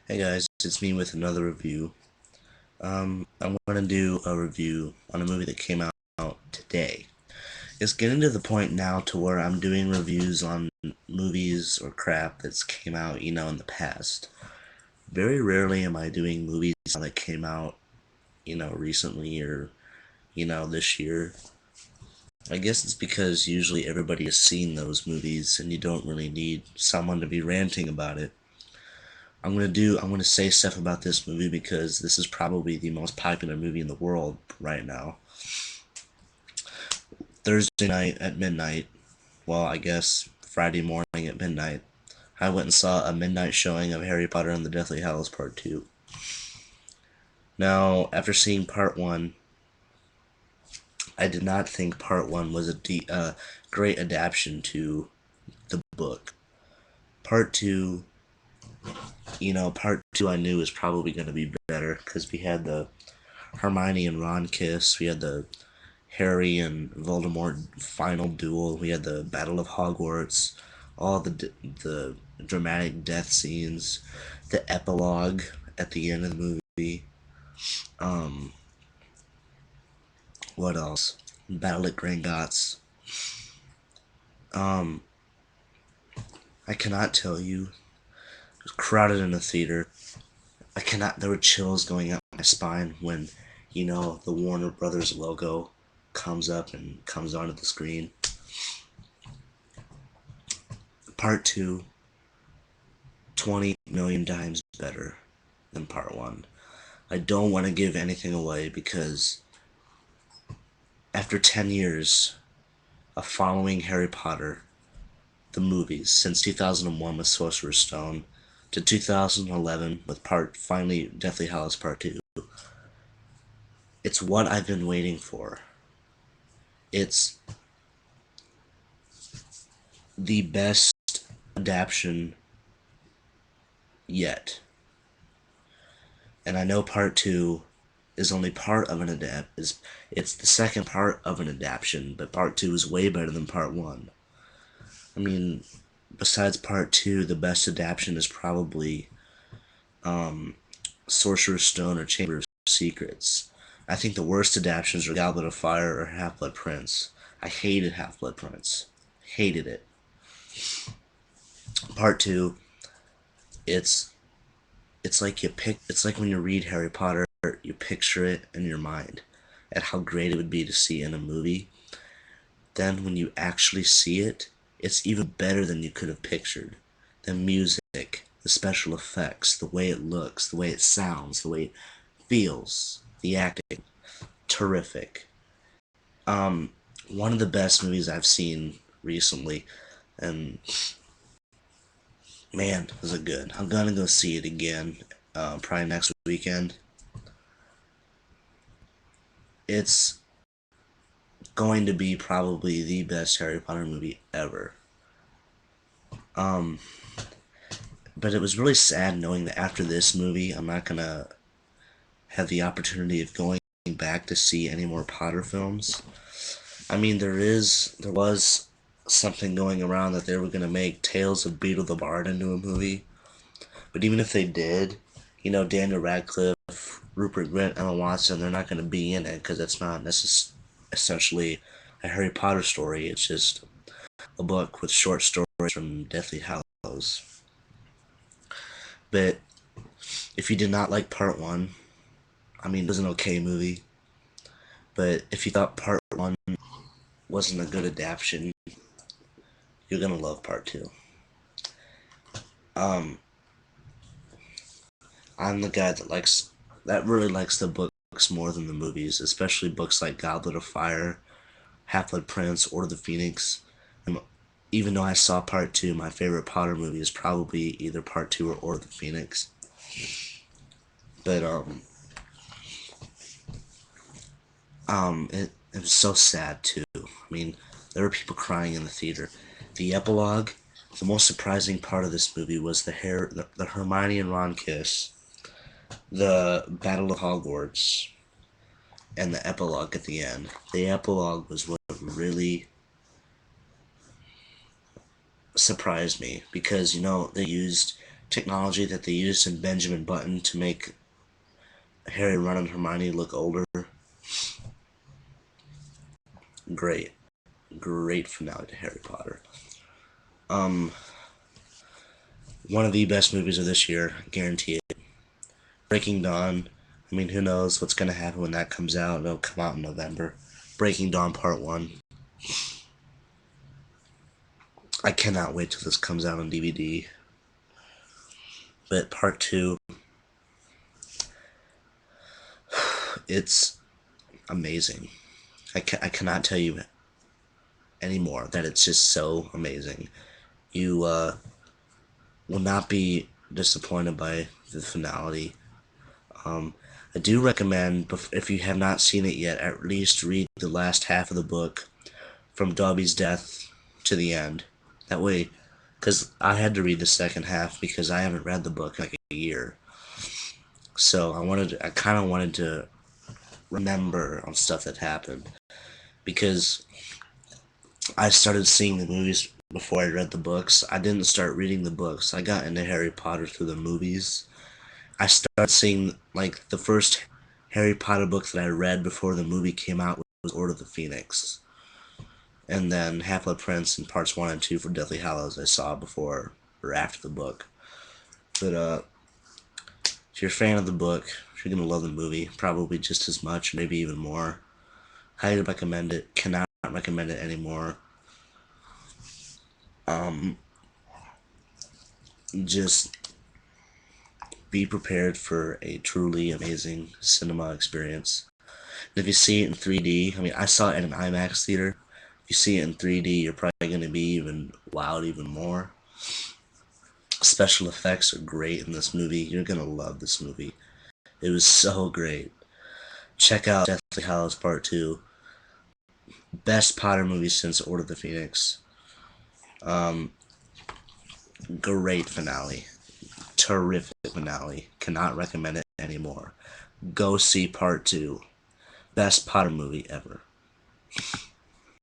Hey guys, it's me with another review. I'm going to do a review on a movie that came out today. It's getting to the point now to where I'm doing reviews on movies or crap that's came out, in the past. Very rarely am I doing movies that came out, recently or, this year. I guess it's because usually everybody has seen those movies and you don't really need someone to be ranting about it. I'm gonna say stuff about this movie because this is probably the most popular movie in the world right now. Thursday night at midnight, well, I guess Friday morning at midnight, I went and saw a midnight showing of Harry Potter and the Deathly Hallows Part 2. Now, after seeing Part 1, I did not think Part 1 was a great adaptation to the book. Part 2, Part 2 I knew was probably going to be better because we had the Hermione and Ron kiss, we had the Harry and Voldemort final duel. We had the Battle of Hogwarts, all the dramatic death scenes, the epilogue at the end of the movie. Um, what else? Battle at Gringotts. Um, I cannot tell you. It was crowded in the theater. I cannot. There were chills going up my spine when, the Warner Brothers logo comes up and comes onto the screen. Part 2, 20 million times better than part 1. I don't want to give anything away because after 10 years of following Harry Potter, the movies, since 2001 with Sorcerer's Stone to 2011 with finally Deathly Hallows Part 2, it's what I've been waiting for. It's the best adaptation yet. And I know Part 2 is only part of an it's the second part of an adaptation, but Part 2 is way better than Part 1. I mean, besides Part 2, the best adaptation is probably Sorcerer's Stone or Chamber of Secrets. I think the worst adaptations are Goblet of Fire or Half-Blood Prince. I hated Half-Blood Prince. Hated it. Part 2, it's it's like when you read Harry Potter, you picture it in your mind at how great it would be to see in a movie. Then when you actually see it, it's even better than you could have pictured. The music, the special effects, the way it looks, the way it sounds, the way it feels, the acting, terrific. One of the best movies I've seen recently, and man, was it good. I'm gonna go see it again, probably next weekend. It's going to be probably the best Harry Potter movie ever. Um, but it was really sad knowing that after this movie, I'm not gonna have the opportunity of going back to see any more Potter films. I mean, there was something going around that they were gonna make Tales of Beedle the Bard into a movie. But even if they did, Daniel Radcliffe, Rupert Grint, Emma Watson, they're not gonna be in it because it's not essentially a Harry Potter story. It's just a book with short stories from Deathly Hallows. But if you did not like Part 1, I mean, it was an okay movie. But if you thought Part 1 wasn't a good adaptation, you're gonna love Part 2. Um, I'm the guy that really likes the books more than the movies, especially books like Goblet of Fire, Half-Blood Prince, Order of the Phoenix. And even though I saw Part 2, my favorite Potter movie is probably either Part 2 or Order of the Phoenix. But it was so sad too. I mean, there were people crying in the theater. The epilogue, the most surprising part of this movie was the Hermione and Ron kiss, the Battle of Hogwarts, and the epilogue at the end. The epilogue was what really surprised me because they used technology that they used in Benjamin Button to make Harry, Ron, and Hermione look older. Great, great finale to Harry Potter. Um, One of the best movies of this year, guaranteed. Breaking Dawn. I mean, who knows what's gonna happen when that comes out? It'll come out in November. Breaking Dawn Part One. I cannot wait till this comes out on DVD. But Part Two, it's amazing. I cannot tell you anymore that it's just so amazing. You will not be disappointed by the finale. Um, I do recommend, if you have not seen it yet, at least read the last half of the book from Dobby's death to the end. That way, because I had to read the second half because I haven't read the book in like a year. So I kind of wanted to remember on stuff that happened because I started seeing the movies before I read the books. I didn't start reading the books. I got into Harry Potter through the movies. I started seeing, like, the first Harry Potter book that I read before the movie came out was Order of the Phoenix. And then Half-Blood Prince and parts 1 and 2 for Deathly Hallows I saw before or after the book. But if you're a fan of the book, you're going to love the movie, probably just as much, maybe even more. Highly recommend it. Cannot recommend it anymore. Um, just be prepared for a truly amazing cinema experience. And if you see it in 3D, I mean, I saw it in an IMAX theater. If you see it in 3D, you're probably going to be even wowed even more. Special effects are great in this movie. You're going to love this movie. It was so great. Check out Deathly Hallows Part 2. Best Potter movie since Order of the Phoenix. Um, Great finale. Terrific finale. Cannot recommend it anymore. Go see Part 2. Best Potter movie ever.